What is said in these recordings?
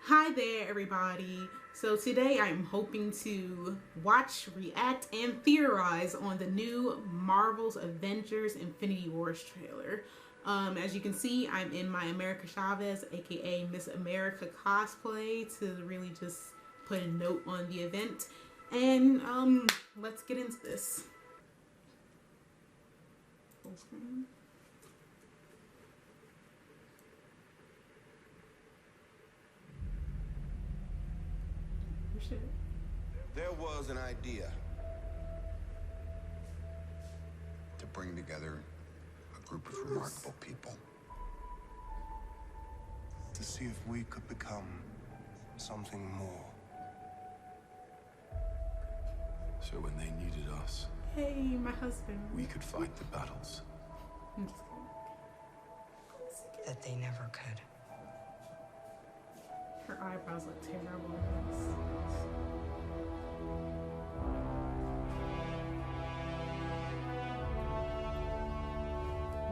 Hi there, everybody. So today I'm hoping to watch, react, and theorize on the new Marvel's Avengers Infinity Wars trailer. As you can see, I'm in my America Chavez, aka Miss America cosplay, to really just put a note on the event. And let's get into this. Full screen. There was an idea to bring together a group of remarkable people to see if we could become something more. so when they needed us, Hey, my husband. we could fight the battles. I'm just kidding. That they never could. Her eyebrows look terrible.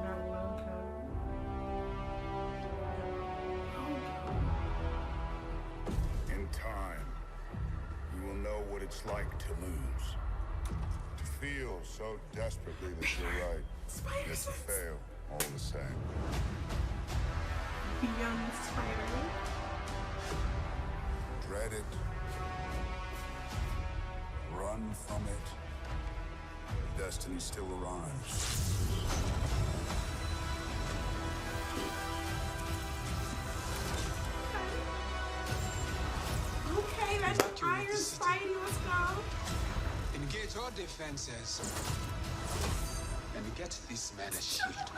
That logo. In time, you will know what it's like to lose. To feel so desperately that you're right, yet to fail all the same. Young spider. Dread it. Run from it. Destiny still arrives. Okay, that's Iron Spidey. Let's go. Engage all defenses. And get this man a shield.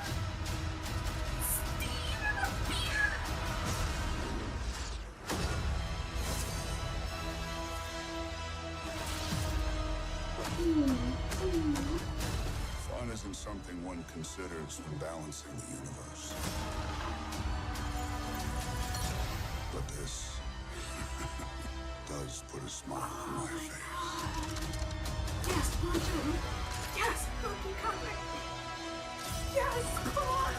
Fun isn't something one considers when balancing the universe. But this does put a smile on my face. Yes, Marjorie. Yes, Cookie coming. Yes, come on.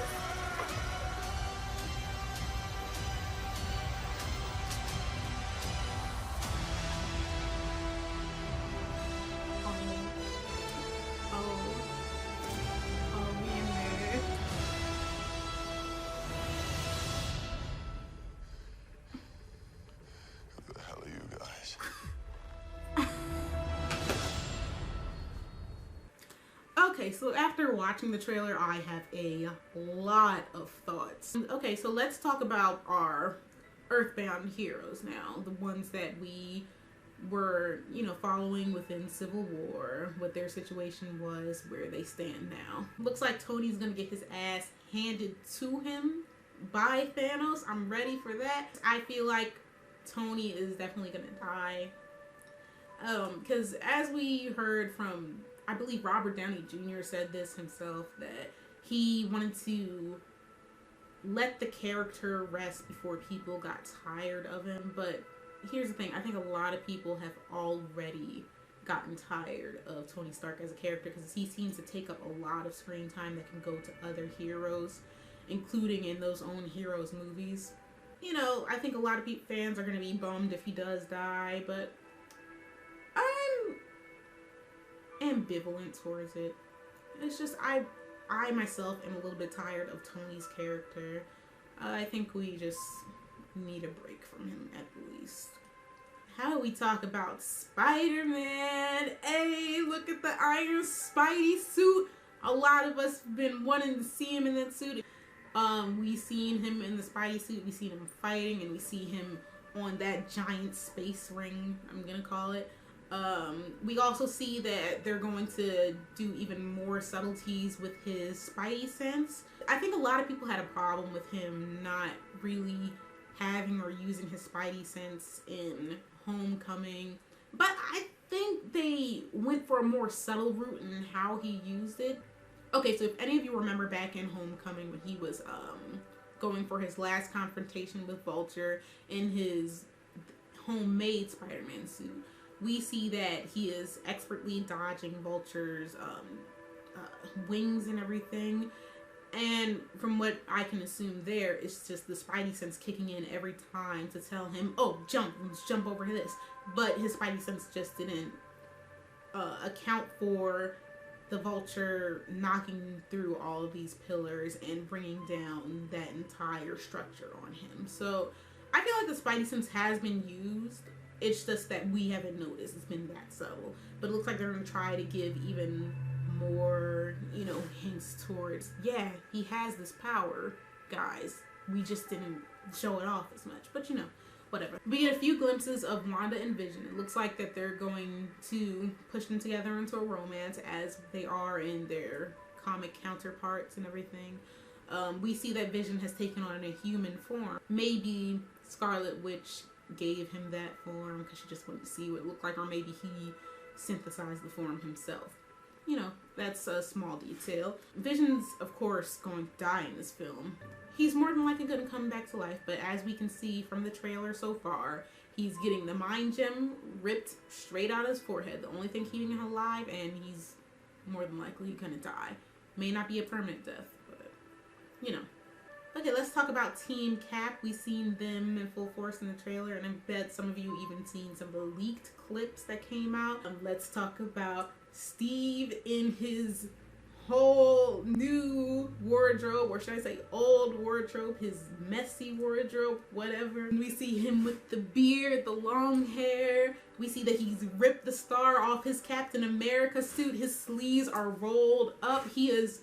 Who the hell are you guys? Okay, so after watching the trailer, I have a lot of thoughts. Okay, so let's talk about our Earthbound heroes now. The ones that we were, following within Civil War, what their situation was, where they stand now. Looks like Tony's gonna get his ass handed to him by Thanos. I'm ready for that. I feel like Tony is definitely gonna die. Because as we heard from, I believe Robert Downey Jr. said this himself, that he wanted to let the character rest before people got tired of him. But here's the thing, I think a lot of people have already gotten tired of Tony Stark as a character, because he seems to take up a lot of screen time that can go to other heroes, including in those own heroes movies. I think a lot of fans are going to be bummed if he does die, but I'm ambivalent towards it. It's just I myself am a little bit tired of Tony's character. I think we just need a break from him at least. How do we talk about Spider-Man? Hey, look at the Iron Spidey suit. A lot of us have been wanting to see him in that suit. We seen him in the Spidey suit, we seen him fighting, and we see him on that giant space ring, I'm gonna call it. We also see that they're going to do even more subtleties with his Spidey sense. I think a lot of people had a problem with him not really having or using his Spidey sense in Homecoming, but I think they went for a more subtle route in how he used it. Okay, so if any of you remember back in Homecoming when he was going for his last confrontation with Vulture in his homemade Spider-Man suit, we see that he is expertly dodging Vulture's wings and everything. And from what I can assume there, it's just the Spidey sense kicking in every time to tell him, oh, let's jump over this. But his Spidey sense just didn't account for the Vulture knocking through all of these pillars and bringing down that entire structure on him. So I feel like the Spidey sense has been used. It's just that we haven't noticed. It's been that subtle. But it looks like they're going to try to give even more, hints towards, yeah, he has this power, guys. We just didn't show it off as much. But, whatever. We get a few glimpses of Wanda and Vision. It looks like that they're going to push them together into a romance as they are in their comic counterparts and everything. We see that Vision has taken on a human form. Maybe Scarlet Witch gave him that form because she just wanted to see what it looked like, or maybe he synthesized the form himself. That's a small detail. Vision's, of course, going to die in this film. He's more than likely going to come back to life, but as we can see from the trailer so far, he's getting the mind gem ripped straight out of his forehead, the only thing keeping him alive, and he's more than likely going to die. May not be a permanent death, but, Okay, let's talk about Team Cap. We've seen them in full force in the trailer, and I bet some of you even seen some of the leaked clips that came out. Let's talk about Steve in his whole new wardrobe, or should I say old wardrobe, his messy wardrobe, whatever. We see him with the beard, the long hair. We see that he's ripped the star off his Captain America suit. His sleeves are rolled up. He is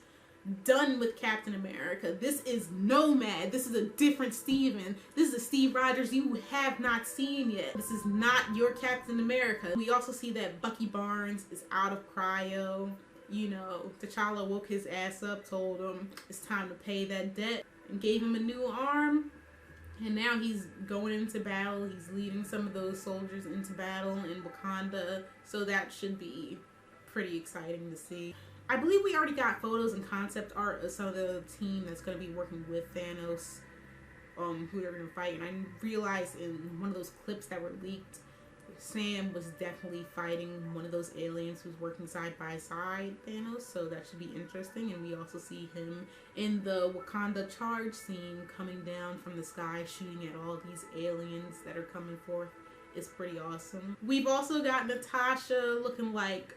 done with Captain America. This is Nomad. This is a different Steven. This is a Steve Rogers you have not seen yet. This is not your Captain America. We also see that Bucky Barnes is out of cryo. T'Challa woke his ass up, told him it's time to pay that debt, and gave him a new arm. And now he's going into battle. He's leading some of those soldiers into battle in Wakanda. So that should be pretty exciting to see. I believe we already got photos and concept art of some of the team that's going to be working with Thanos, who they're going to fight. And I realized in one of those clips that were leaked, Sam was definitely fighting one of those aliens who's working side by side Thanos, so that should be interesting. And we also see him in the Wakanda charge scene coming down from the sky, shooting at all these aliens that are coming forth. It's pretty awesome. We've also got Natasha looking like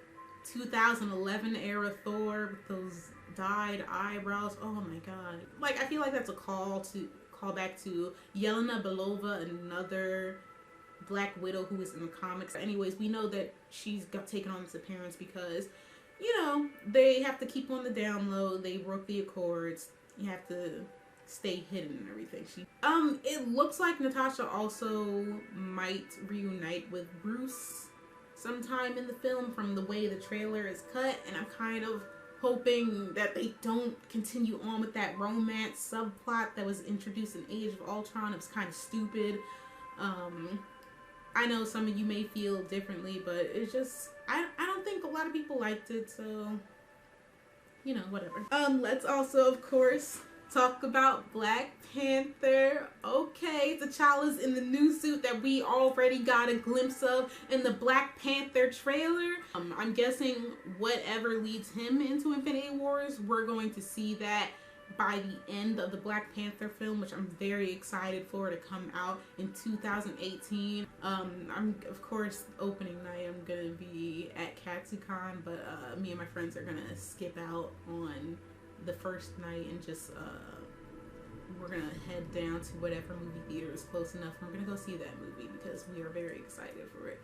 2011 era Thor with those dyed eyebrows. Oh my god. I feel like that's a call back to Yelena Belova, another Black Widow who is in the comics. Anyways, we know that she's taken on this appearance because, they have to keep on the down low. They broke the Accords. You have to stay hidden and everything. It looks like Natasha also might reunite with Bruce sometime in the film from the way the trailer is cut, and I'm kind of hoping that they don't continue on with that romance subplot that was introduced in Age of Ultron. It was kind of stupid. I know some of you may feel differently, but it's just, I don't think a lot of people liked it, so, whatever. Let's also, of course, talk about Black Panther. Okay, T'Challa's in the new suit that we already got a glimpse of in the Black Panther trailer. I'm guessing whatever leads him into Infinity Wars, we're going to see that by the end of the Black Panther film, which I'm very excited for to come out in 2018. I'm, of course, opening night, I'm gonna be at Katsucon, but me and my friends are gonna skip out on the first night and just we're gonna head down to whatever movie theater is close enough, and we're gonna go see that movie because we are very excited for it.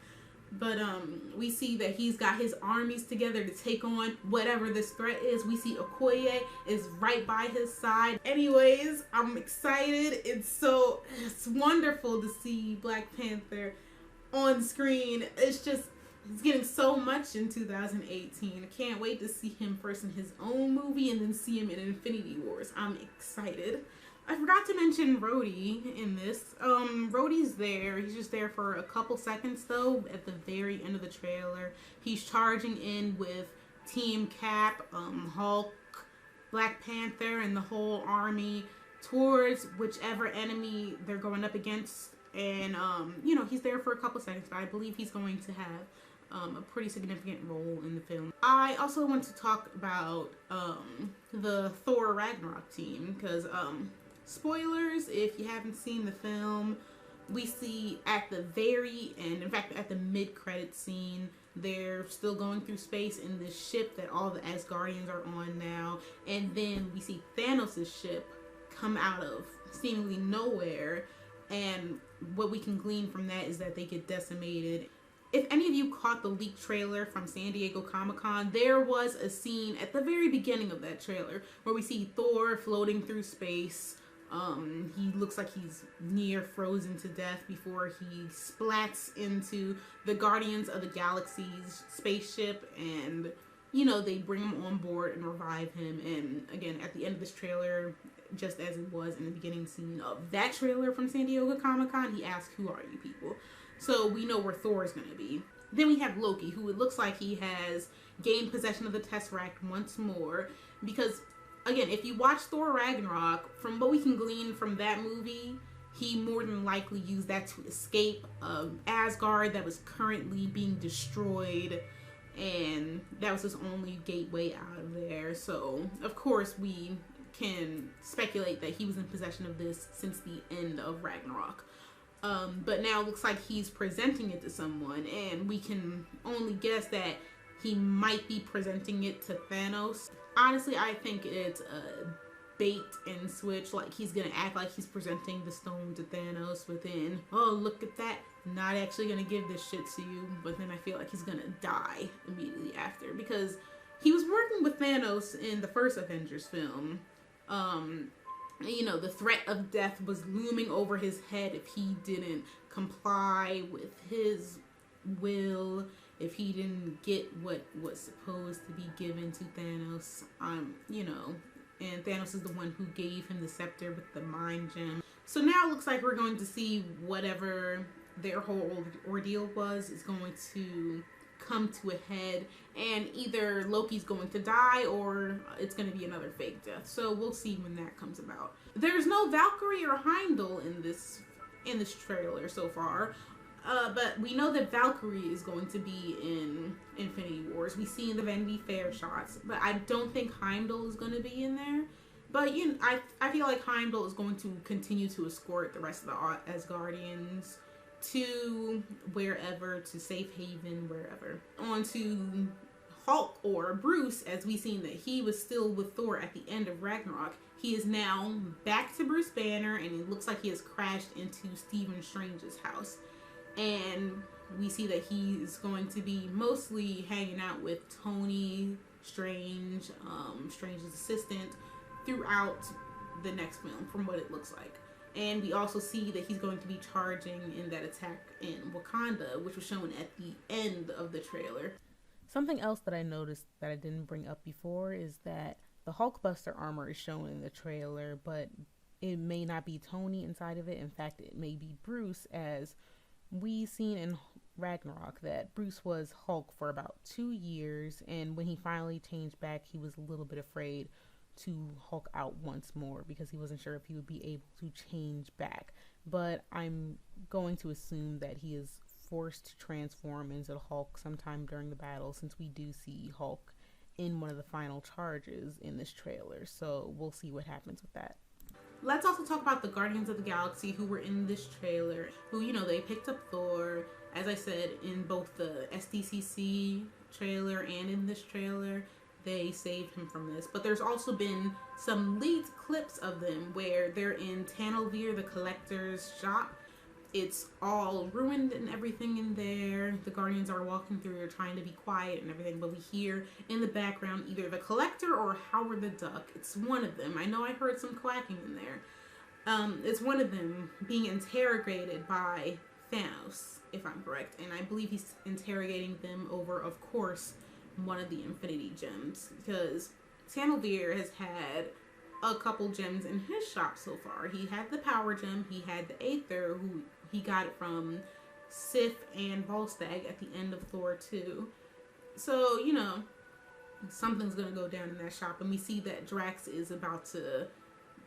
But we see that he's got his armies together to take on whatever this threat is. We see Okoye is right by his side. Anyways, I'm excited. It's wonderful to see Black Panther on screen. He's getting so much in 2018. I can't wait to see him first in his own movie and then see him in Infinity Wars. I'm excited. I forgot to mention Rhodey in this. Rhodey's there. He's just there for a couple seconds though at the very end of the trailer. He's charging in with Team Cap, Hulk, Black Panther, and the whole army towards whichever enemy they're going up against. And, he's there for a couple seconds, but I believe he's going to have a pretty significant role in the film. I also want to talk about the Thor Ragnarok team, because spoilers if you haven't seen the film, we see at the very end, in fact at the mid-credit scene, they're still going through space in this ship that all the Asgardians are on now, and then we see Thanos' ship come out of seemingly nowhere, and what we can glean from that is that they get decimated. If any of you caught the leaked trailer from San Diego Comic-Con, there was a scene at the very beginning of that trailer where we see Thor floating through space. He looks like he's near frozen to death before he splats into the Guardians of the Galaxy's spaceship, and you know, they bring him on board and revive him. And again, at the end of this trailer, just as it was in the beginning scene of that trailer from San Diego Comic-Con, he asks, "Who are you people?" So we know where Thor is going to be. Then we have Loki, who it looks like he has gained possession of the Tesseract once more. Because, again, if you watch Thor Ragnarok, from what we can glean from that movie, he more than likely used that to escape Asgard that was currently being destroyed. And that was his only gateway out of there. So, of course, we can speculate that he was in possession of this since the end of Ragnarok. But now it looks like he's presenting it to someone, and we can only guess that he might be presenting it to Thanos. Honestly, I think it's a bait and switch. Like, he's gonna act like he's presenting the stone to Thanos within, "Oh, look at that, not actually gonna give this shit to you," but then I feel like he's gonna die immediately after, because he was working with Thanos in the first Avengers film. You know, the threat of death was looming over his head if he didn't comply with his will, if he didn't get what was supposed to be given to Thanos. You know, and Thanos is the one who gave him the scepter with the mind gem. So now it looks like we're going to see whatever their whole ordeal was is going to come to a head, and either Loki's going to die or it's going to be another fake death. So we'll see when that comes about. There's no Valkyrie or Heimdall in this trailer so far, but we know that Valkyrie is going to be in Infinity Wars. We see in the Vanity Fair shots, but I don't think Heimdall is going to be in there. But you know, I feel like Heimdall is going to continue to escort the rest of the Asgardians to wherever, to safe haven, wherever. On to Hulk or Bruce, as we seen that he was still with Thor at the end of Ragnarok. He is now back to Bruce Banner, and it looks like he has crashed into Stephen Strange's house. And we see that he's going to be mostly hanging out with Tony Strange, Strange's assistant, throughout the next film, from what it looks like. And we also see that he's going to be charging in that attack in Wakanda, which was shown at the end of the trailer. Something else that I noticed that I didn't bring up before is that the Hulkbuster armor is shown in the trailer, but it may not be Tony inside of it. In fact, it may be Bruce, as we seen in Ragnarok that Bruce was Hulk for about 2 years, and when he finally changed back, he was a little bit afraid to Hulk out once more because he wasn't sure if he would be able to change back. But I'm going to assume that he is forced to transform into Hulk sometime during the battle, since we do see Hulk in one of the final charges in this trailer. So we'll see what happens with that. Let's also talk about the Guardians of the Galaxy who were in this trailer, who, you know, they picked up Thor, as I said, in both the SDCC trailer and in this trailer. They saved him from this. But there's also been some leaked clips of them where they're in Tanelvir, the collector's shop. It's all ruined and everything in there. The Guardians are walking through, they're trying to be quiet and everything, but we hear in the background either the collector or Howard the Duck. It's one of them. I know I heard some quacking in there. It's one of them being interrogated by Thanos, if I'm correct. And I believe he's interrogating them over, of course, one of the Infinity Gems, because Tanelvir has had a couple gems in his shop so far. He had the Power Gem, he had the Aether, who he got it from Sif and Volstagg at the end of Thor 2. So, you know, something's gonna go down in that shop, and we see that Drax is about to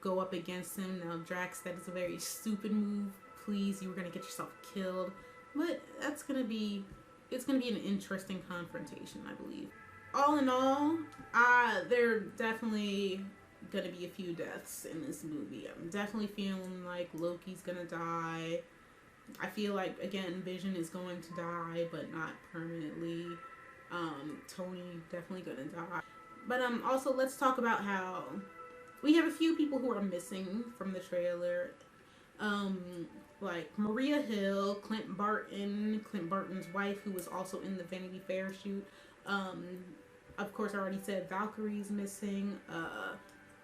go up against him. Now, Drax, that is a very stupid move. Please, you were gonna get yourself killed. But that's gonna be it's going to be an interesting confrontation, I believe. All in all, there definitely going to be a few deaths in this movie. I'm definitely feeling like Loki's going to die. I feel like, again, Vision is going to die, but not permanently. Tony definitely going to die. But also, let's talk about how we have a few people who are missing from the trailer. Like Maria Hill, Clint Barton's wife, who was also in the Vanity Fair shoot. Of course, I already said Valkyrie's missing.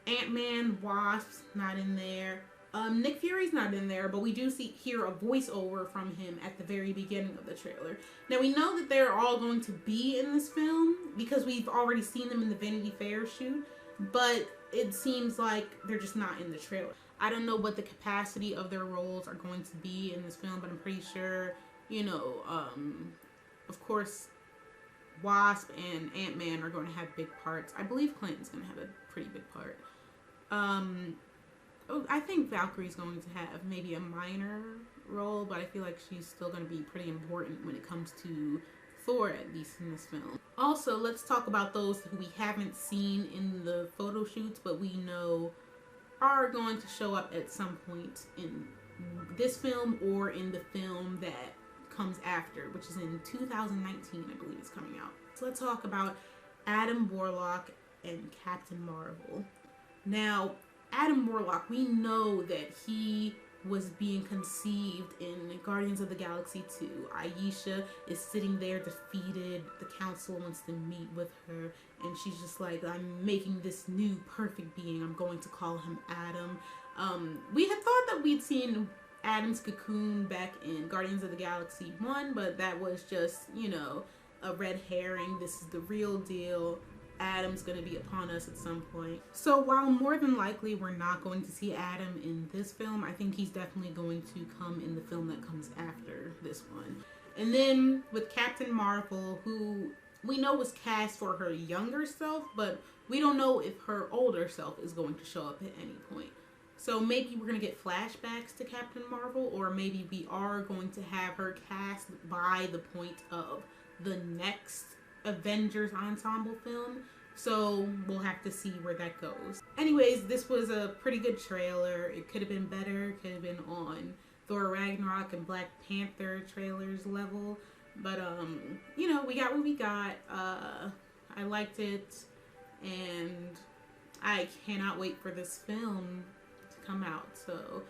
Ant-Man, Wasp's not in there. Nick Fury's not in there, but we do hear a voiceover from him at the very beginning of the trailer. Now, we know that they're all going to be in this film because we've already seen them in the Vanity Fair shoot, but it seems like they're just not in the trailer. I don't know what the capacity of their roles are going to be in this film, but I'm pretty sure, you know, of course, Wasp and Ant-Man are going to have big parts. I believe Clinton's going to have a pretty big part. I think Valkyrie's going to have maybe a minor role, but I feel like she's still going to be pretty important when it comes to Thor, at least in this film. Also, let's talk about those who we haven't seen in the photo shoots, but we know are going to show up at some point in this film or in the film that comes after, which is in 2019, I believe it's coming out. So let's talk about Adam Warlock and Captain Marvel. Now, Adam Warlock, we know that he was being conceived in Guardians of the Galaxy 2. Aisha is sitting there defeated. The council wants to meet with her, and she's just like, I'm making this new perfect being. I'm going to call him Adam. We had thought that we'd seen Adam's cocoon back in Guardians of the Galaxy 1, but that was just, you know, a red herring. This is the real deal. Adam's going to be upon us at some point. So while more than likely we're not going to see Adam in this film, I think he's definitely going to come in the film that comes after this one. And then with Captain Marvel, who we know was cast for her younger self, but we don't know if her older self is going to show up at any point. So maybe we're going to get flashbacks to Captain Marvel, or maybe we are going to have her cast by the point of the next Avengers ensemble film. So we'll have to see where that goes. Anyways, this was a pretty good trailer. It could have been better. It could have been on Thor Ragnarok and Black Panther trailers level. But, you know, we got what we got. I liked it. And I cannot wait for this film to come out. So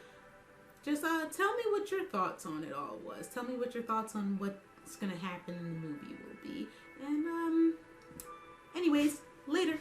just tell me what your thoughts on it all was. Tell me what your thoughts on what's going to happen in the movie will be. And, anyways, later.